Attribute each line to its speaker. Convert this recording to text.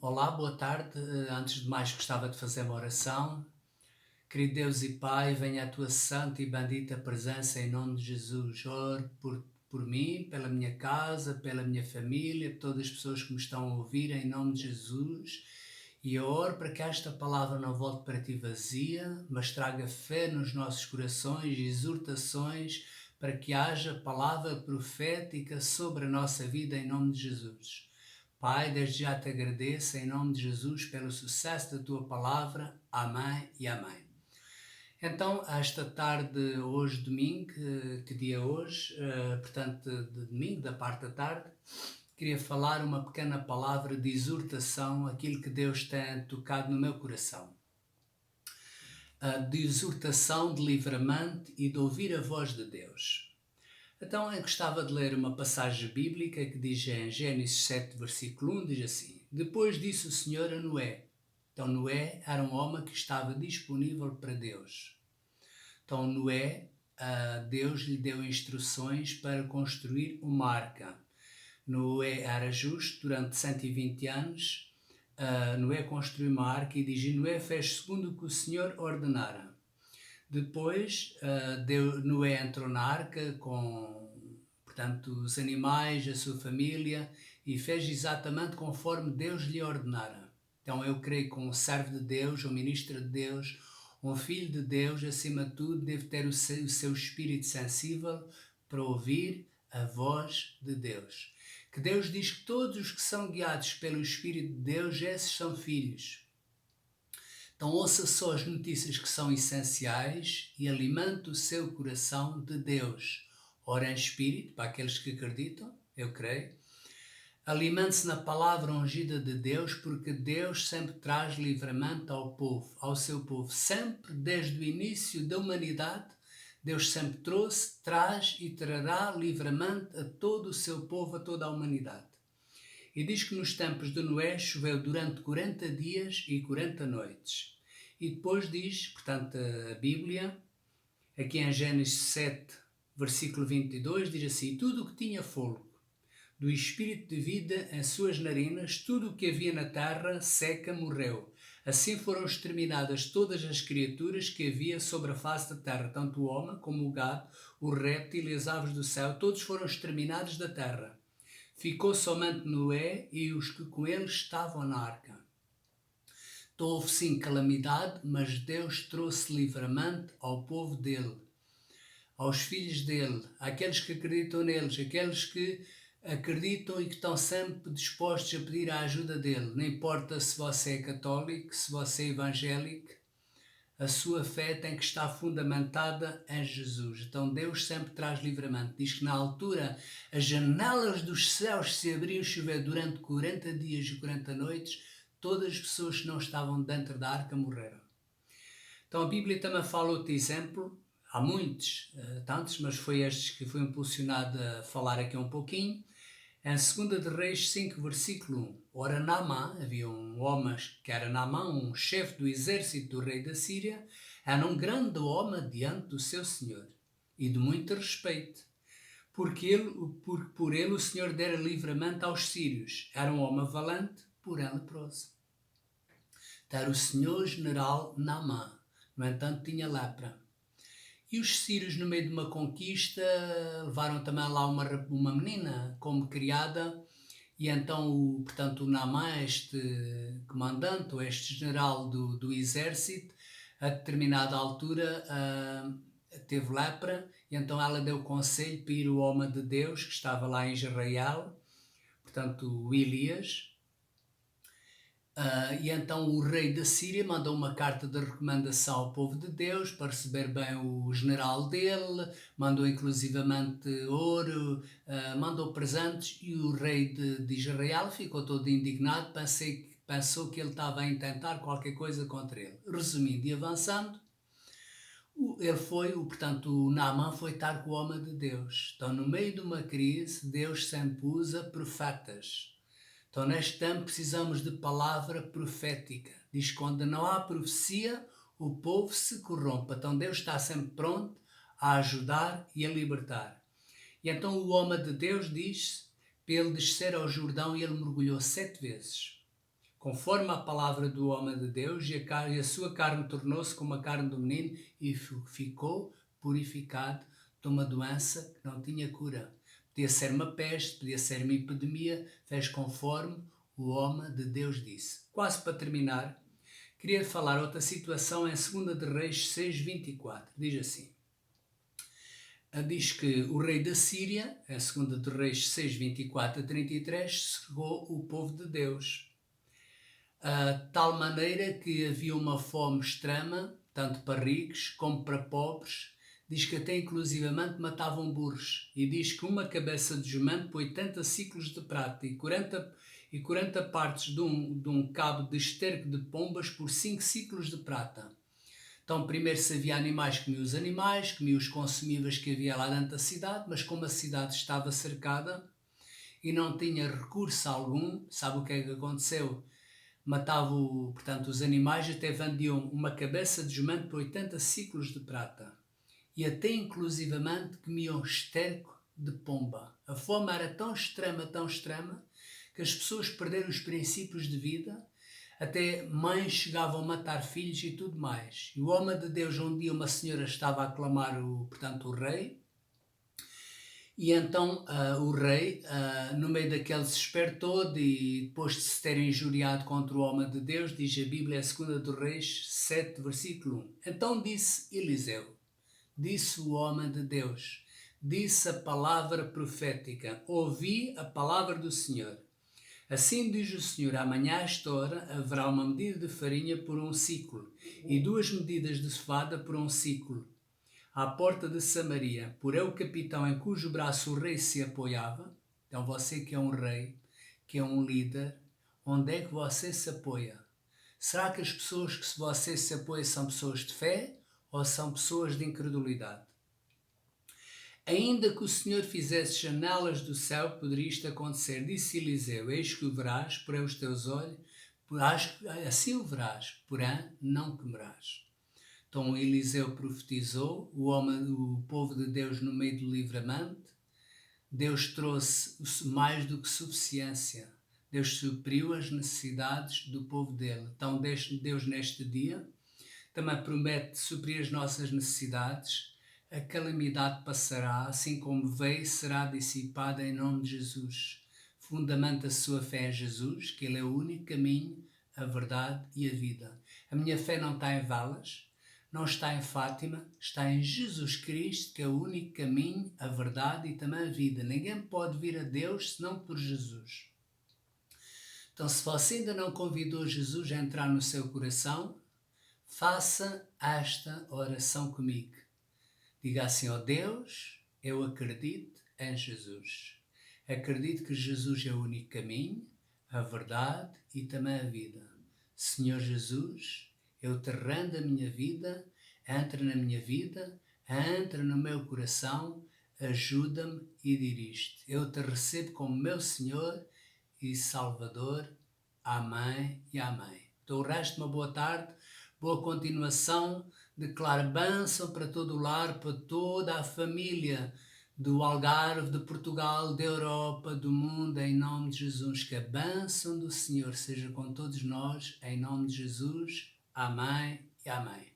Speaker 1: Olá, boa tarde. Antes de mais, gostava de fazer uma oração. Querido Deus e Pai, venha a tua santa e bendita presença em nome de Jesus. Ore por mim, pela minha casa, pela minha família, por todas as pessoas que me estão a ouvir, em nome de Jesus. E eu oro para que esta palavra não volte para ti vazia, mas traga fé nos nossos corações e exortações para que haja palavra profética sobre a nossa vida, em nome de Jesus. Pai, desde já te agradeço em nome de Jesus pelo sucesso da tua palavra. Amém e amém. Então, esta tarde, hoje, domingo, que dia é hoje? Portanto, de domingo, da parte da tarde, queria falar uma pequena palavra de exortação, aquilo que Deus tem tocado no meu coração. De exortação, de livramento e de ouvir a voz de Deus. Então eu gostava de ler uma passagem bíblica que diz em Gênesis 7, versículo 1, diz assim: Depois disse o Senhor a Noé. Então Noé era um homem que estava disponível para Deus. Então Noé, Deus lhe deu instruções para construir uma arca. Noé era justo durante 120 anos. Noé construiu uma arca e diz: Noé fez segundo o que o Senhor ordenara. Depois, Noé entrou na arca com, portanto, os animais, a sua família, e fez exatamente conforme Deus lhe ordenara. Então eu creio que um servo de Deus, um ministro de Deus, um filho de Deus, acima de tudo, deve ter o seu espírito sensível para ouvir a voz de Deus. Que Deus diz que todos os que são guiados pelo Espírito de Deus, esses são filhos. Então ouça só as notícias que são essenciais e alimente o seu coração de Deus. Ora em espírito, para aqueles que acreditam, eu creio. Alimente-se na palavra ungida de Deus, porque Deus sempre traz livramento ao povo, ao seu povo. Sempre, desde o início da humanidade, Deus sempre trouxe, traz e trará livramento a todo o seu povo, a toda a humanidade. E diz que nos tempos de Noé choveu durante 40 dias e 40 noites. E depois diz, portanto, a Bíblia, aqui em Gênesis 7, versículo 22, diz assim: Tudo o que tinha fôlego, do espírito de vida em suas narinas, tudo o que havia na terra seca morreu. Assim foram exterminadas todas as criaturas que havia sobre a face da terra, tanto o homem como o gado, o réptil e as aves do céu, todos foram exterminados da terra. Ficou somente Noé e os que com ele estavam na arca. Então houve sim calamidade, mas Deus trouxe livramento ao povo dele, aos filhos dele, àqueles que acreditam neles, aqueles que acreditam e que estão sempre dispostos a pedir a ajuda dele. Não importa se você é católico, se você é evangélico, a sua fé tem que estar fundamentada em Jesus. Então Deus sempre traz livramento. Diz que na altura as janelas dos céus se abriam, chover durante 40 dias e 40 noites, todas as pessoas que não estavam dentro da arca morreram. Então a Bíblia também fala outro exemplo, há muitos, tantos, mas foi estes que foi impulsionado a falar aqui um pouquinho. Em 2 de Reis 5, versículo 1. Ora, Naamã, havia um homem que era Naamã, um chefe do exército do rei da Síria, era um grande homem diante do seu senhor e de muito respeito, porque por ele o Senhor dera livramento aos sírios. Era um homem valente, porém leproso. Era o senhor general Naamã, no entanto tinha lepra. E os sírios, no meio de uma conquista, levaram também lá uma menina como criada, e então, portanto, o Naamã, este comandante, ou este general do exército, a determinada altura teve lepra, e então ela deu conselho para ir o homem de Deus, que estava lá em Israel, portanto, o Elias. E então o rei da Síria mandou uma carta de recomendação ao povo de Deus para receber bem o general dele, mandou inclusivamente ouro, mandou presentes, e o rei de Israel ficou todo indignado, pensou que ele estava a intentar qualquer coisa contra ele. Resumindo e avançando, o Naamã foi estar com o homem de Deus. Então, no meio de uma crise, Deus sempre usa profetas. Então, neste tempo, precisamos de palavra profética. Diz que quando não há profecia, o povo se corrompe. Então, Deus está sempre pronto a ajudar e a libertar. E então o homem de Deus diz para ele descer ao Jordão, e ele mergulhou 7 vezes. conforme a palavra do homem de Deus, e a sua carne tornou-se como a carne do menino e ficou purificado de uma doença que não tinha cura. Podia ser uma peste, podia ser uma epidemia, fez conforme o homem de Deus disse. Quase para terminar, queria falar outra situação em 2 de Reis 6:24. Diz assim: diz que o rei da Síria, em 2 de Reis 6:24-33, cegou o povo de Deus. Tal maneira que havia uma fome extrema, tanto para ricos como para pobres. Diz que até inclusivamente matavam burros. E diz que uma cabeça de jumento por 80 ciclos de prata e 40 partes de um cabo de esterco de pombas por 5 ciclos de prata. Então, primeiro, se havia animais, comia os animais, comia os consumíveis que havia lá dentro da cidade, mas como a cidade estava cercada e não tinha recurso algum, sabe o que é que aconteceu? Matavam, portanto, os animais, até vendiam uma cabeça de jumento por 80 ciclos de prata. E até inclusivamente comiam esterco de pomba. A fome era tão extrema, que as pessoas perderam os princípios de vida, até mães chegavam a matar filhos e tudo mais. E o homem de Deus, um dia uma senhora estava a aclamar o rei, e então o rei, no meio daquele desespero todo, e depois de se ter injuriado contra o homem de Deus, diz a Bíblia, 2 de Reis 7, versículo 1. Então disse Eliseu, disse o homem de Deus, disse a palavra profética, ouvi a palavra do Senhor. Assim diz o Senhor, amanhã a esta hora haverá uma medida de farinha por 1 ciclo e 2 medidas de cevada por 1 ciclo. À porta de Samaria, por eu capitão em cujo braço o rei se apoiava. Então você que é um rei, que é um líder, onde é que você se apoia? Será que as pessoas que você se apoia são pessoas de fé ou são pessoas de incredulidade? Ainda que o Senhor fizesse janelas do céu, poderia isto acontecer. Disse Eliseu, eis que o verás, porém os teus olhos, assim o verás, porém não comerás. Então Eliseu profetizou, o povo de Deus no meio do livramento. Deus trouxe mais do que suficiência. Deus supriu as necessidades do povo dele. Então Deus neste dia também promete suprir as nossas necessidades. A calamidade passará, assim como veio, será dissipada em nome de Jesus. Fundamenta a sua fé em Jesus, que Ele é o único caminho, a verdade e a vida. A minha fé não está em Valas, não está em Fátima, está em Jesus Cristo, que é o único caminho, a verdade e também a vida. Ninguém pode vir a Deus senão por Jesus. Então, se você ainda não convidou Jesus a entrar no seu coração, faça esta oração comigo. Diga assim, ó Deus, eu acredito em Jesus. Acredito que Jesus é o único caminho, a verdade e também a vida. Senhor Jesus, eu te rendo a minha vida, entra na minha vida, entra no meu coração, ajuda-me e dirige-te. Eu te recebo como meu Senhor e Salvador. Amém e amém. Então o resto, uma boa tarde, boa continuação, declaro bênção para todo o lar, para toda a família do Algarve, de Portugal, da Europa, do mundo, em nome de Jesus. Que a bênção do Senhor seja com todos nós, em nome de Jesus. Amém e amém.